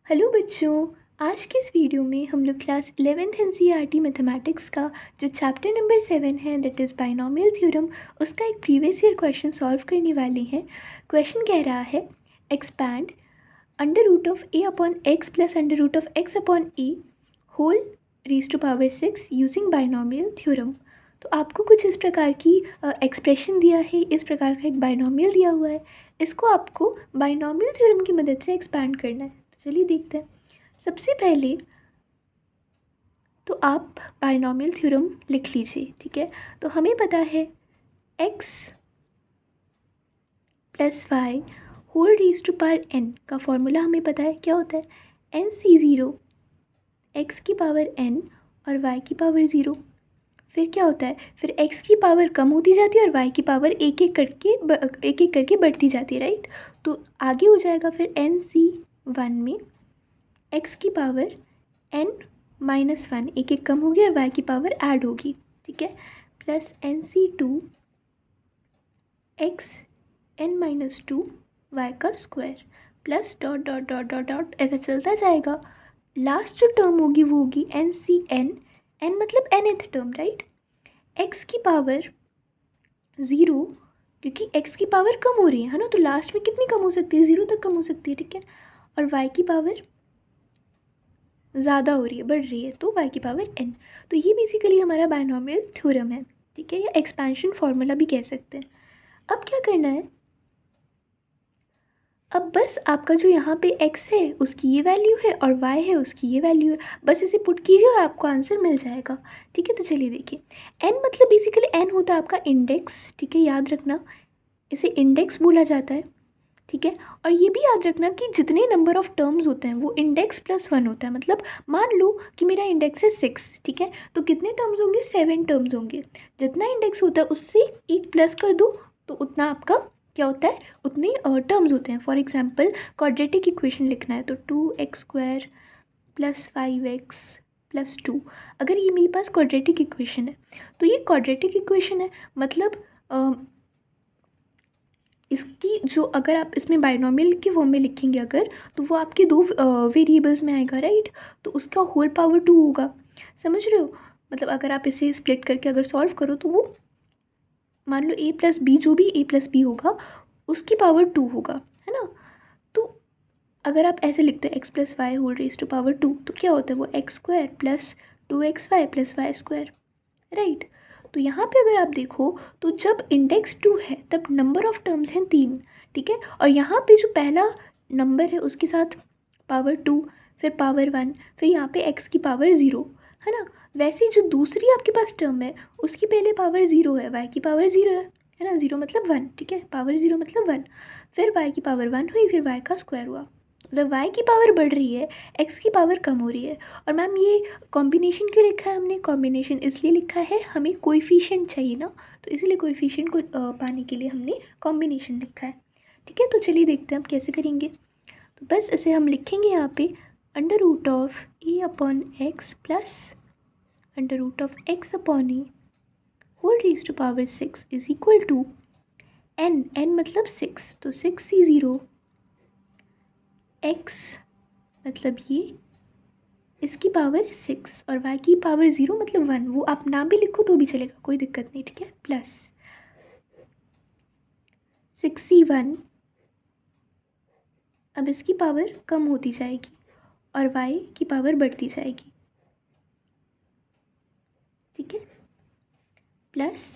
Hello बच्चों। आज के इस वीडियो में हम लोग क्लास 11th एनसीईआरटी मैथमेटिक्स का जो चैप्टर नंबर 7 है दैट इज़ बाइनोमियल थ्योरम उसका एक प्रीवियस ईयर क्वेश्चन सॉल्व करने वाले हैं। क्वेश्चन कह रहा है expand under root of a upon x plus under root of x upon a whole raise to power 6 using binomial theorem. तो आपको कुछ इस प्रकार की एक्सप्रेशन दिया है, इस प्रकार का एक बाइनोमियल दिया हुआ है। इसको आपको बाइनोमियल थ्योरम की मदद से एक्सपैंड करना है। तो चलिए देखते हैं। सबसे पहले तो आप बाइनोमियल थ्योरम लिख लीजिए, ठीक है। तो हमें पता है x plus y whole raise to power n का फॉर्मूला हमें पता है क्या होता है। NC0 x की पावर n और y की पावर 0। फिर क्या होता है, फिर x की पावर कम होती जाती है और y की पावर एक एक करके बढ़ती जाती है, राइट। तो आगे हो जाएगा फिर NC1 में x की पावर n -1 एक एक कम होगी और y की पावर ऐड होगी, ठीक है। Plus NC2 x n-2 y का square plus dot dot dot dot dot ऐसा चलता जाएगा। लास्ट जो टर्म होगी वो होगी NCn, n मतलब nth टर्म, राइट। x की पावर 0, क्योंकि x की पावर कम हो रही है ना, तो लास्ट में कितनी कम हो सकती है, 0 तक कम हो सकती है, ठीक है। और y की पावर ज़्यादा हो रही है, बढ़ रही है, तो y की पावर n। तो ये बेसिकली हमारा बाइनोमियल थ्योरम है, ठीक है, या एक्सपेंशन फार्मूला भी कह सकते हैं। अब क्या करना है, अब बस आपका जो यहाँ पे x है उसकी ये वैल्यू है और y है उसकी ये वैल्यू है, बस इसे पुट कीजिए और आपको आंसर मिल जाएगा, ठीक है। तो चलिए देखिए, n मतलब बेसिकली n होता है आपका इंडेक्स, ठीक है, याद रखना इसे इंडेक्स बोला जाता है, ठीक है। और ये भी याद रखना कि जितने नंबर ऑफ टर्म्स होते हैं वो इंडेक्स प्लस 1 होता है। मतलब मान लो कि मेरा इंडेक्स है 6, ठीक है, तो कितने टर्म्स होंगे, 7 टर्म्स होंगे। जितना इंडेक्स होता है उससे एक प्लस कर दो तो उतना आपका क्या होता है, उतने टर्म्स होते हैं। फॉर एग्जाम्पल क्वाड्रेटिक इक्वेशन लिखना है तो 2x² प्लस 5x प्लस 2। अगर ये मेरे पास क्वाड्रेटिक इक्वेशन है तो ये क्वाड्रेटिक इक्वेशन है, मतलब इसकी जो अगर आप इसमें बाइनोमियल के फॉर्म में लिखेंगे अगर, तो वो आपके दो वेरिएबल्स में आएगा, राइट। तो उसका होल पावर 2 होगा, समझ रहे हो। मतलब अगर आप इसे स्प्लिट करके अगर सॉल्व करो तो वो मान लो a प्लस बी, जो भी a प्लस बी होगा उसकी पावर 2 होगा, है ना। तो अगर आप ऐसे लिखते हो x plus y whole raise to power 2 तो क्या होता है, वो x² plus 2xy plus y², right. तो यहाँ पे अगर आप देखो तो जब इंडेक्स 2 है तब नंबर ऑफ टर्म्स हैं 3, ठीक है। और यहाँ पे जो पहला नंबर है उसके साथ पावर 2, फिर पावर 1, फिर यहाँ पे x की पावर 0, है ना। वैसे ही जो दूसरी आपके पास टर्म है उसकी पहले पावर 0 है, y की पावर 0 है ना, 0 मतलब 1, ठीक है, पावर 0 मतलब 1, फिर y की पावर 1 हुई, फिर y का स्क्वायर हुआ। मतलब y की पावर बढ़ रही है, x की पावर कम हो रही है। और मैम ये कॉम्बिनेशन क्यों लिखा है हमने, कॉम्बिनेशन इसलिए लिखा है हमें कोएफिशिएंट चाहिए ना, तो इसलिए कोएफिशिएंट को पाने के लिए हमने कॉम्बिनेशन लिखा है, ठीक है। तो चलिए देखते हैं हम कैसे करेंगे। तो बस इसे हम लिखेंगे यहाँ पे under root of a upon x plus under root of x upon a whole raise to power 6 is equal to n मतलब 6, तो 6c0 x मतलब ये इसकी पावर 6 और y की पावर 0 मतलब 1, वो आप ना भी लिखो तो भी चलेगा, कोई दिक्कत नहीं, ठीक है। प्लस 6c1, अब इसकी पावर कम होती जाएगी और y की पावर बढ़ती जाएगी, ठीक है। Plus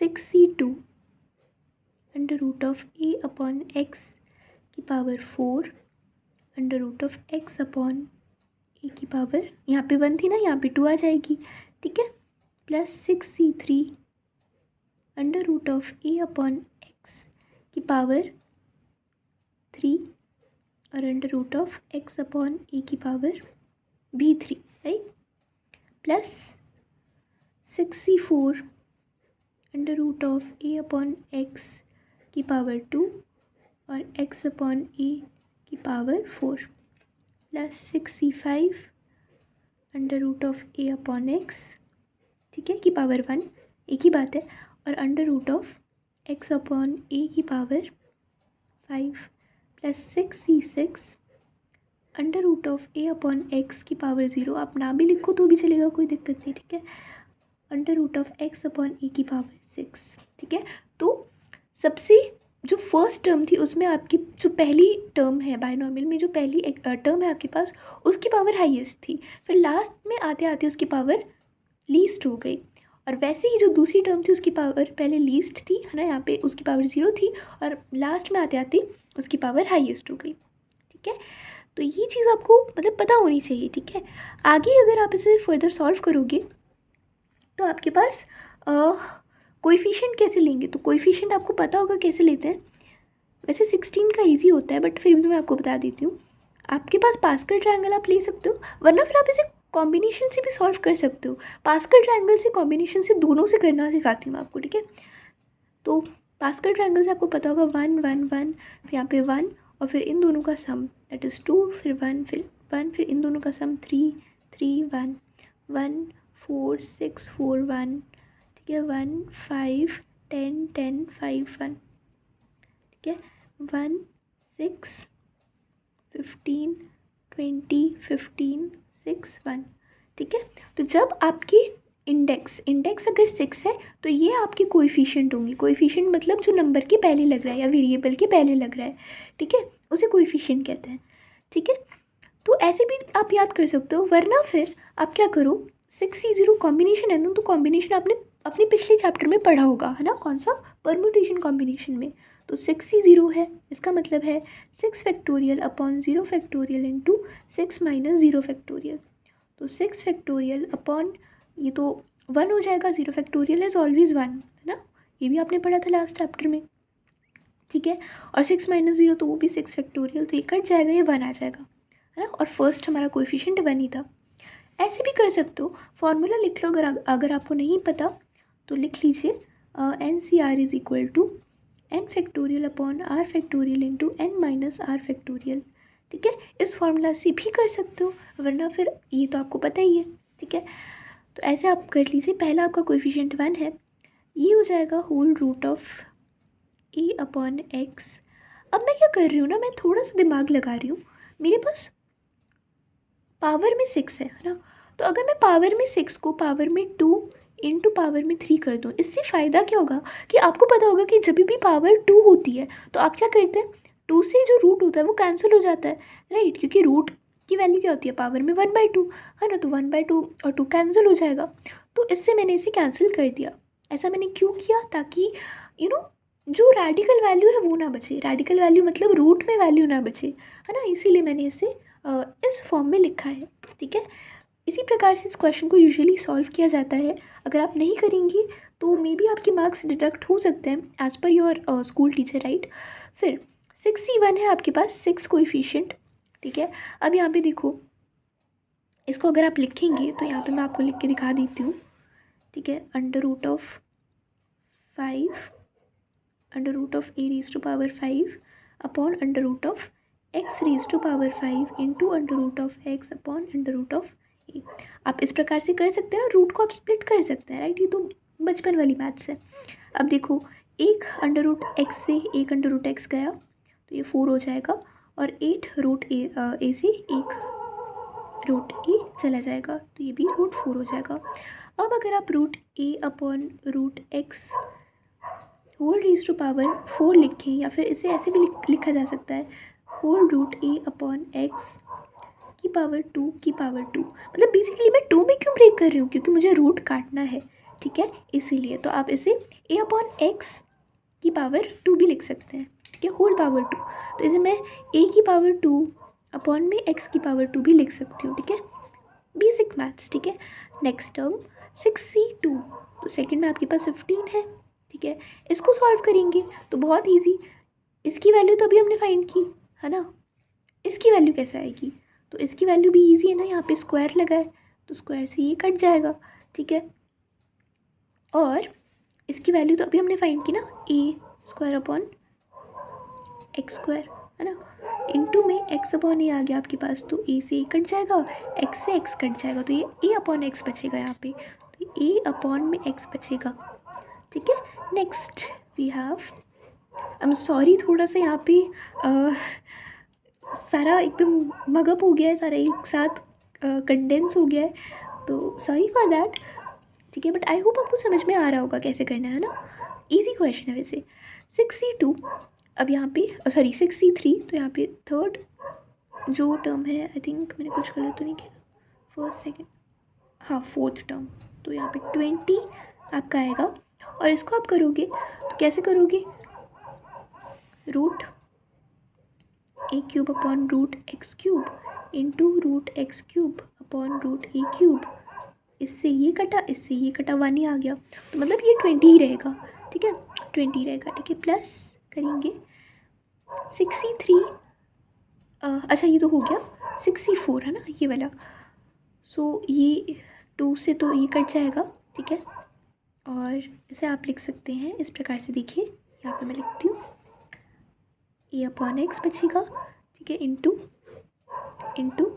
6c2 under root of a upon x की power 4 under root of x upon a की पावर, यहाँ पे 1 थी ना, यहाँ पे 2 आ जाएगी, ठीक है। Plus 6c3 under root of a upon x की पावर 3 और under root of x upon a की पावर भी 3, right. Plus 6c4 under root of a upon x की पावर 2 और एक्स अपॉन ए की power 4 plus 6c5 under root of a upon x, ठीक है, की पावर 1, एक ही बात है, और under root of x upon a की power 5 plus 6c6 under root of a upon x की पावर 0, आप ना भी लिखो तो भी चलेगा, कोई दिक्कत नहीं, ठीक है। Under root of x upon a की पावर 6, ठीक है। तो सबसे जो फर्स्ट टर्म थी उसमें आपकी जो पहली टर्म है बाइनोमियल में, जो पहली एक टर्म है आपके पास, उसकी पावर हाईएस्ट थी, फिर लास्ट में आते आते उसकी पावर लीस्ट हो गई, और वैसे ही जो दूसरी टर्म थी उसकी पावर पहले लीस्ट थी, है ना, यहाँ पे उसकी पावर 0 थी, और लास्ट में आते आते उसकी पावर हाईएस्ट हो गई, ठीक है। तो ये चीज़ आपको मतलब पता होनी चाहिए, ठीक है। आगे अगर आप इसे फर्दर सॉल्व करोगे तो आपके पास कोएफिशिएंट कैसे लेंगे, तो कोएफिशिएंट आपको पता होगा कैसे लेते हैं। वैसे 16 का इजी होता है, बट फिर भी मैं आपको बता देती हूँ। आपके पास पास्कल ट्रायंगल आप ले सकते हो, वरना फिर आप इसे कॉम्बिनेशन से भी सॉल्व कर सकते हो। पास्कल ट्रायंगल से कॉम्बिनेशन से दोनों से करना सिखाती हूँ मैं आपको, ठीक है। तो पास्कल ट्रायंगल से आपको पता होगा 1 1 1, फिर यहाँ पे 1, और फिर इन दोनों का सम दैट इज़ 2, फिर 1, फिर 1, फिर इन दोनों का सम 3 3 1 1 4 6 4 1, ठीक है। 1 5 10 10 5 1, ठीक है। 1 6 15 20 15 6 1, ठीक है। तो जब आपकी इंडेक्स अगर 6 है तो ये आपके कोएफिशिएंट होंगे। कोएफिशिएंट मतलब जो नंबर के पहले लग रहा है या वेरिएबल के पहले लग रहा है, ठीक है, उसे कोएफिशिएंट कहते हैं, ठीक है। तो ऐसे भी आप याद कर सकते हो, वरना फिर आप क्या करो, 6C0 कॉम्बिनेशन है ना, तो कॉम्बिनेशन आपने अपने पिछले चैप्टर में पढ़ा होगा, है ना, कौन सा, परम्यूटेशन कॉम्बिनेशन में। तो 6C0 है, इसका मतलब है 6 factorial upon 0 factorial into 6 minus 0 factorial. तो 6 फैक्टोरियल अपॉन, ये तो 1 हो जाएगा, 0 फैक्टोरियल इज ऑलवेज 1, है ना, ये भी आपने पढ़ा था लास्ट चैप्टर में, ठीक है। और 6 माइनस 0 तो वो भी 6 फैक्टोरियल, तो ये कट जाएगा, ये 1 आ जाएगा, है ना, और फर्स्ट हमारा कोएफिशिएंट 1 ही था। ऐसे भी कर सकते हो, फॉर्मूला लिख लो, अगर आपको नहीं पता तो लिख लीजिए, n c r is equal to n factorial upon r factorial into n minus r factorial, ठीक है। इस फॉर्मूला से भी कर सकते हो, वरना फिर ये तो आपको पता ही है, ठीक है। तो ऐसे आप कर लीजिए, पहला आपका कोएफिशिएंट 1 है, ये हो जाएगा whole root of a upon x. अब मैं क्या कर रही हूँ ना, मैं थोड़ा सा दिमाग लगा रही हूँ, मेरे पास पावर में 6 है ना, तो अगर मैं पावर में 6 को पावर में 2 इंटू पावर में 3 कर दूँ, इससे फ़ायदा क्या होगा कि आपको पता होगा कि जब भी पावर 2 होती है तो आप क्या करते हैं, 2 से जो रूट होता है वो कैंसिल हो जाता है, राइट, क्योंकि रूट की वैल्यू क्या होती है, पावर में 1/2, है ना, तो 1/2 और 2 कैंसिल हो जाएगा। तो इससे मैंने इसे कैंसिल कर दिया। ऐसा मैंने क्यों किया, ताकि यू नो जो रेडिकल वैल्यू है वो ना बचे, रेडिकल वैल्यू मतलब रूट में वैल्यू ना बचे, है ना, इसीलिए मैंने इसे इस फॉर्म में लिखा है, ठीक है। इसी प्रकार से इस क्वेश्चन को यूजुअली सॉल्व किया जाता है। अगर आप नहीं करेंगी तो मे बी आपके मार्क्स डिडक्ट हो सकते हैं as per your school teacher, right. फिर 6C1 है आपके पास, 6 कोएफिशिएंट, ठीक है। अब यहाँ पे देखो, इसको अगर आप लिखेंगे तो यहाँ पे मैं आपको लिख के दिखा देती हूँ, ठीक है। Under root of 5 under root of a raise to power 5 upon under root of x raise to power 5 into under root of x upon under root of a. आप इस प्रकार से कर सकते हैं ना, रूट को आप स्प्लिट कर सकते हैं, राइट, ये तो बचपन वाली मैथ्स है। अब देखो, एक अंडर रूट एक्स से एक अंडर रूट एक्स गया तो ये 4 हो जाएगा, और 8 रूट ए से एक रूट ए चला जाएगा तो ये भी रूट 4 हो जाएगा। अब अगर आप root a upon root x whole raise to power 4 लिखें, या फिर इसे ऐसे भी लिखा जा सकता है, whole root a upon x की पावर 2 की पावर 2। मतलब बेसिकली मैं 2 में क्यों ब्रेक कर रही हूँ, क्योंकि मुझे रूट काटना है, ठीक है, इसीलिए। तो आप इसे ए अपॉन एक्स की पावर 2 भी लिख सकते हैं, ठीक है, होल पावर 2। तो इसे मैं ए की पावर 2 अपॉन में एक्स की पावर 2 भी लिख सकती हूँ, ठीक है, बेसिक मैथ्स, ठीक है। नेक्स्ट टर्म 6C2, तो सेकंड में आपके पास 15 है, ठीक है। इसको सॉल्व करेंगे तो बहुत इजी, इसकी वैल्यू तो अभी हमने फाइंड की, है ना, इसकी वैल्यू कैसे आएगी, तो इसकी वैल्यू भी इजी है ना, यहाँ पे स्क्वायर लगा है तो स्क्वायर से ये कट जाएगा, ठीक है। और इसकी वैल्यू तो अभी हमने फाइंड की ना, ए स्क्वायर अपॉन एक्स स्क्वायर, है ना, इनटू में एक्स अपॉन ए आ गया आपके पास, तो ए से ए कट जाएगा, एक्स से एक्स कट जाएगा, तो ये ए अपॉन एक्स बचेगा यहाँ पे, तो ए अपॉन में एक्स बचेगा, ठीक है। Next we have, I am sorry, थोड़ा सा यहाँ पे सारा एकदम मगअप हो गया है, सारा एक साथ कंडेंस हो गया है, तो सॉरी फॉर दैट। ठीक है, बट आई होप आपको समझ में आ रहा होगा कैसे करना है ना। इजी क्वेश्चन है वैसे। 6C2, अब यहाँ पे सॉरी 6C3, तो यहाँ पे थर्ड जो टर्म है, आई थिंक मैंने कुछ गलत तो नहीं किया, फर्स्ट सेकेंड, हाँ फोर्थ टर्म, तो यहाँ पे 20 आपका आएगा। और इसको आप करोगे तो कैसे करोगे, root a cube upon root x cube into root x cube upon root a cube, इससे ये कटा, इससे ये कटा, 1 ही आ गया, तो मतलब ये 20 ही रहेगा। ठीक है, 20 रहेगा। ठीक है, प्लस करेंगे 6C3, अच्छा ये तो हो गया, 6C4 है ना ये वाला, सो ये 2 से तो ये कट जाएगा। ठीक है, और इसे आप लिख सकते हैं इस प्रकार से, देखिए यहाँ पे मैं लिखती हूँ, ए अपॉन एक्स बचेगा। ठीक है, into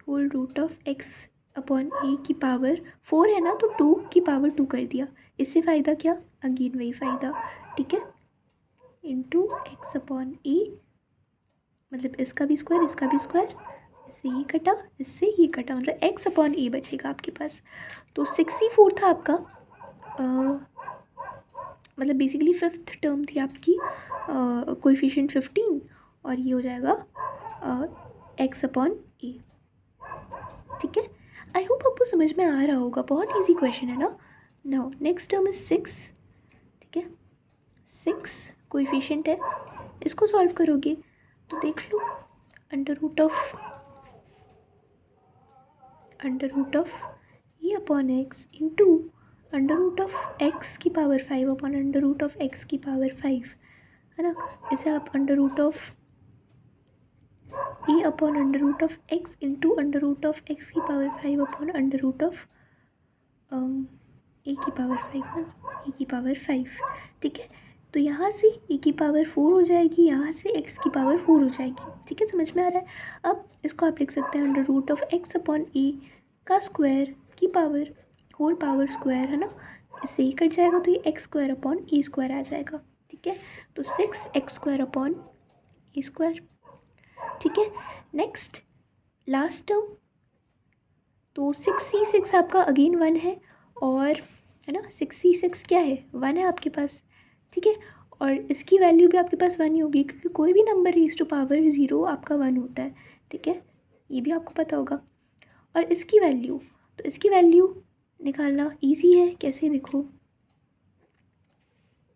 whole root of x upon a की पावर 4 है ना, तो 2 की पावर 2 कर दिया। इससे फ़ायदा क्या, अगेन वही फ़ायदा। ठीक है, इंटू एक्स अपॉन ए, मतलब इसका भी स्क्वायर, इसका भी स्क्वायर, इससे ये कटा, इससे ये कटा, मतलब एक्स अपॉन ए बचेगा आपके पास। तो 6C4 था आपका, मतलब बेसिकली फिफ्थ टर्म थी आपकी, कोएफिशिएंट 15, और ये हो जाएगा एक्स अपॉन ए। ठीक है, आई होप आपको समझ में आ रहा होगा, बहुत इजी क्वेश्चन है ना। Now next term is 6। ठीक है, 6 कोएफिशिएंट है, इसको सॉल्व करोगे तो देख लो, under root of a upon x into under root of x की power 5 upon under root of x की पावर 5, है ना। इसे आप under root of a upon under root of x into under root of x की power 5 upon under root of a की power 5 ना, ए की पावर 5। ठीक है, तो यहाँ से ए की पावर 4 हो जाएगी, यहाँ से एक्स की पावर 4 हो जाएगी। ठीक है, समझ में आ रहा है। अब इसको आप लिख सकते हैं under root of x upon a का स्क्वायर की पावर, होल पावर स्क्वायर, है ना। इससे ही कट जाएगा, तो ये x square upon a square आ जाएगा। ठीक है, तो 6x square upon a square. ठीक है, नेक्स्ट लास्ट टर्म, तो 6C6 आपका अगेन 1 है, और है ना 6C6 क्या है, 1 है आपके पास। ठीक है, और इसकी वैल्यू भी आपके पास 1 ही होगी, क्योंकि कोई भी नंबर रेज़ टू पावर 0 आपका 1 होता है। ठीक है, ये भी आपको पता होगा। और इसकी वैल्यू, तो इसकी वैल्यू निकालना ईजी है, कैसे देखो,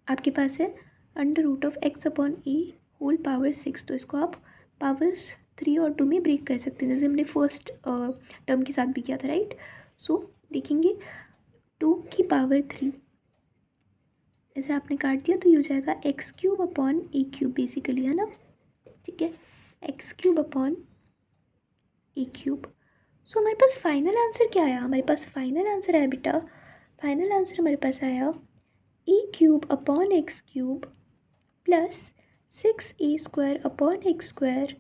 आपके पास है under root of x upon a whole power 6, तो इसको आप पावर्स 3 और 2 में ब्रेक कर सकते हैं, जैसे हमने फर्स्ट टर्म के साथ भी किया था, राइट। सो देखेंगे 2 की पावर 3, इसे आपने काट दिया, तो ये हो जाएगा x cube upon a cube basically, है ना। ठीक है, x cube upon a cube. सो हमारे पास फाइनल आंसर क्या आया, हमारे पास फाइनल आंसर आया बेटा, फाइनल आंसर हमारे पास आया a cube upon x cube plus 6a square upon x square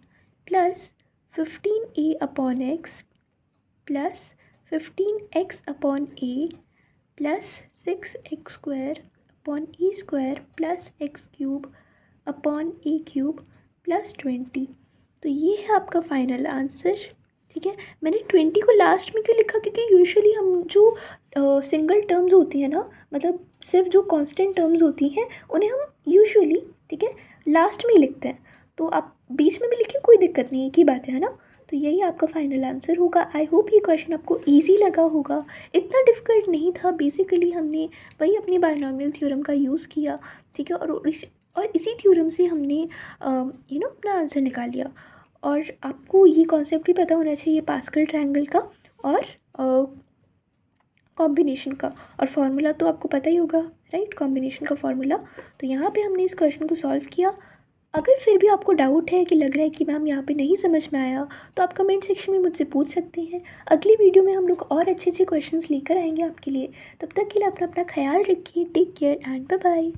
plus 15a upon x plus 15x upon a plus 6x square upon a square plus x cube upon a cube plus 20। तो ये है आपका final answer. ठीक है, मैंने 20 को last में क्यों लिखा, क्योंकि यूजुअली हम जो सिंगल टर्म्स होती हैं ना, मतलब सिर्फ जो कांस्टेंट टर्म्स होती हैं, उन्हें हम यूजुअली, ठीक है, लास्ट में ही लिखते हैं। तो आप बीच में भी लिखें, कोई दिक्कत नहीं, एक ही बात है ना। तो यही आपका फाइनल आंसर होगा। आई होप ये क्वेश्चन आपको इजी लगा होगा, इतना डिफ़िकल्ट नहीं था। बेसिकली हमने वही अपनी बायनॉमियल थ्योरम का यूज़ किया, ठीक है, और इसी थ्योरम से हमने अपना आंसर निकाल लिया। और आपको ये कॉन्सेप्ट भी पता होना चाहिए पास्कल ट्रायंगल का और कॉम्बिनेशन का, और फार्मूला तो आपको पता ही होगा, राइट, कॉम्बिनेशन का फार्मूला। तो यहाँ पे हमने इस क्वेश्चन को सॉल्व किया। अगर फिर भी आपको डाउट है कि लग रहा है कि मैम यहाँ पे नहीं समझ में आया, तो आप कमेंट सेक्शन में मुझसे पूछ सकते हैं। अगली वीडियो में हम लोग और अच्छे अच्छे क्वेश्चंस लेकर आएंगे आपके लिए। तब तक के लिए अपना ख्याल रखिए। Take care and bye bye.